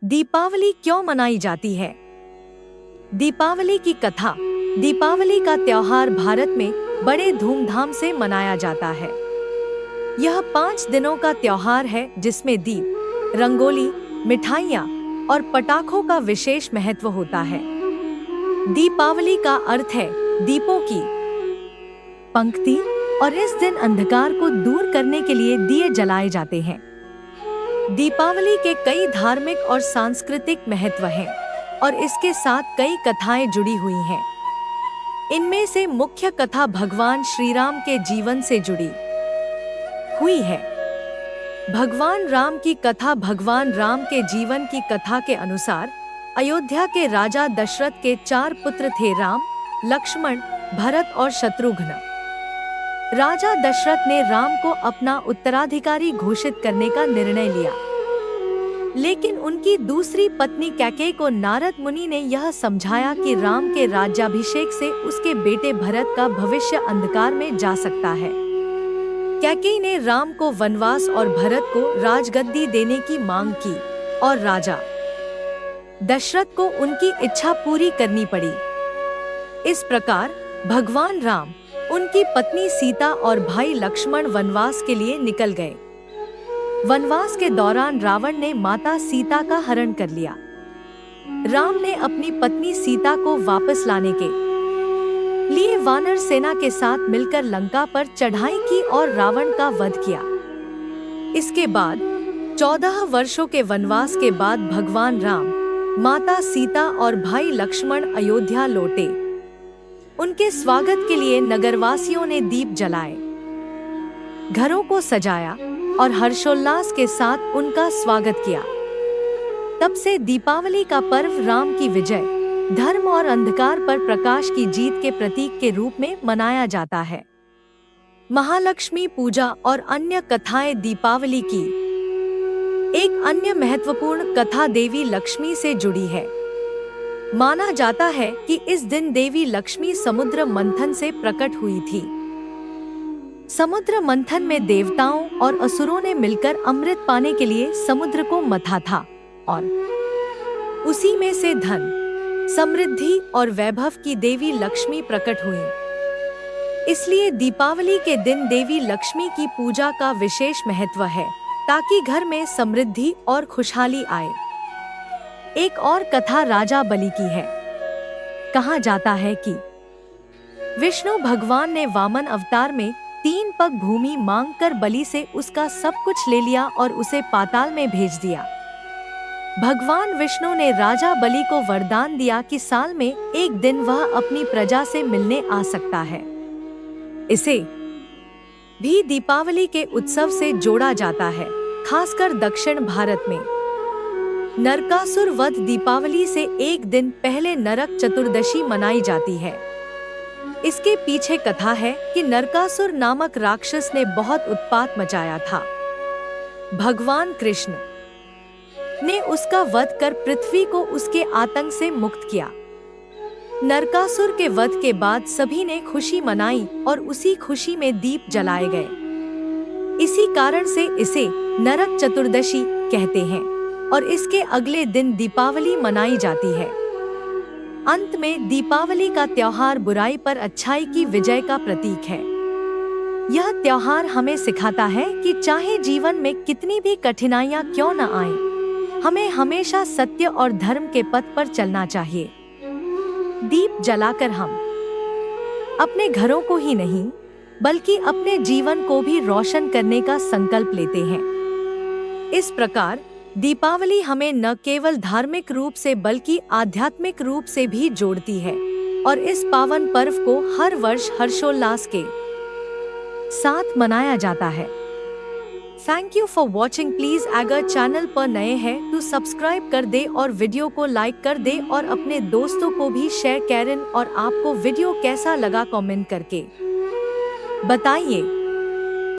दीपावली क्यों मनाई जाती है? दीपावली की कथा। दीपावली का त्योहार भारत में बड़े धूमधाम से मनाया जाता है। यह 5 दिनों का त्योहार है जिसमें दीप, रंगोली, मिठाइयाँ और पटाखों का विशेष महत्व होता है। दीपावली का अर्थ है दीपों की पंक्ति और इस दिन अंधकार को दूर करने के लिए दिए जलाए जाते हैं। दीपावली के कई धार्मिक और सांस्कृतिक महत्व हैं और इसके साथ कई कथाएं जुड़ी हुई हैं। इनमें से मुख्य कथा भगवान श्री राम के जीवन से जुड़ी हुई है। भगवान राम की कथा। भगवान राम के जीवन की कथा के अनुसार अयोध्या के राजा दशरथ के 4 पुत्र थे, राम, लक्ष्मण, भरत और शत्रुघ्न। राजा दशरथ ने राम को अपना उत्तराधिकारी घोषित करने का निर्णय लिया, लेकिन उनकी दूसरी पत्नी कैकेयी को नारद मुनि ने यह समझाया कि राम के राज्याभिषेक से उसके बेटे भरत का भविष्य अंधकार में जा सकता है। कैकेयी ने राम को वनवास और भरत को राजगद्दी देने की मांग की और राजा दशरथ को उनकी इच्छा पूरी करनी पड़ी। इस प्रकार भगवान राम, उनकी पत्नी सीता और भाई लक्ष्मण वनवास के लिए निकल गए। वनवास के दौरान रावण ने माता सीता का हरण कर लिया। राम ने अपनी पत्नी सीता को वापस लाने के लिए वानर सेना के साथ मिलकर लंका पर चढ़ाई की और रावण का वध किया। इसके बाद 14 वर्षों के वनवास के बाद भगवान राम, माता सीता और भाई लक्ष्मण अयोध्या लौटे। उनके स्वागत के लिए नगरवासियों ने दीप जलाए, घरों को सजाया और हर्षोल्लास के साथ उनका स्वागत किया। तब से दीपावली का पर्व राम की विजय, धर्म और अंधकार पर प्रकाश की जीत के प्रतीक के रूप में मनाया जाता है। महालक्ष्मी पूजा और अन्य कथाएं। दीपावली की एक अन्य महत्वपूर्ण कथा देवी लक्ष्मी से जुड़ी है। माना जाता है कि इस दिन देवी लक्ष्मी समुद्र मंथन से प्रकट हुई थी। समुद्र मंथन में देवताओं और असुरों ने मिलकर अमृत पाने के लिए समुद्र को मथा था और उसी में से धन, समृद्धि और वैभव की देवी लक्ष्मी प्रकट हुई। इसलिए दीपावली के दिन देवी लक्ष्मी की पूजा का विशेष महत्व है ताकि घर में समृद्धि और खुशहाली आए। एक और कथा राजा बलि की है। कहा जाता है कि विष्णु भगवान ने वामन अवतार में 3 पग भूमि मांगकर बलि से उसका सब कुछ ले लिया और उसे पाताल में भेज दिया। भगवान विष्णु ने राजा बलि को वरदान दिया कि साल में एक दिन वह अपनी प्रजा से मिलने आ सकता है। इसे भी दीपावली के उत्सव से जोड़ा जाता है, खासकर दक्षिण भारत में। नरकासुर वध। दीपावली से एक दिन पहले नरक चतुर्दशी मनाई जाती है। इसके पीछे कथा है कि नरकासुर नामक राक्षस ने बहुत उत्पात मचाया था। भगवान कृष्ण ने उसका वध कर पृथ्वी को उसके आतंक से मुक्त किया। नरकासुर के वध के बाद सभी ने खुशी मनाई और उसी खुशी में दीप जलाए गए। इसी कारण से इसे नरक चतुर्दशी कहते हैं और इसके अगले दिन दीपावली मनाई जाती है। अंत में दीपावली का त्योहार बुराई पर अच्छाई की विजय का प्रतीक है। यह त्योहार हमें सिखाता है कि चाहे जीवन में कितनी भी कठिनाइयां क्यों न आएं, हमें हमेशा सत्य और धर्म के पथ पर चलना चाहिए। दीप जलाकर हम अपने घरों को ही नहीं बल्कि अपने जीवन को भी रोशन करने का संकल्प लेते हैं। इस प्रकार दीपावली हमें न केवल धार्मिक रूप से बल्कि आध्यात्मिक रूप से भी जोड़ती है और इस पावन पर्व को हर वर्ष हर्षोल्लास के साथ मनाया जाता है। Thank you for watching. Please अगर चैनल पर नए हैं तो सब्सक्राइब कर दे और वीडियो को लाइक कर दे और अपने दोस्तों को भी शेयर करें। और आपको वीडियो कैसा लगा कमेंट करके बताइए।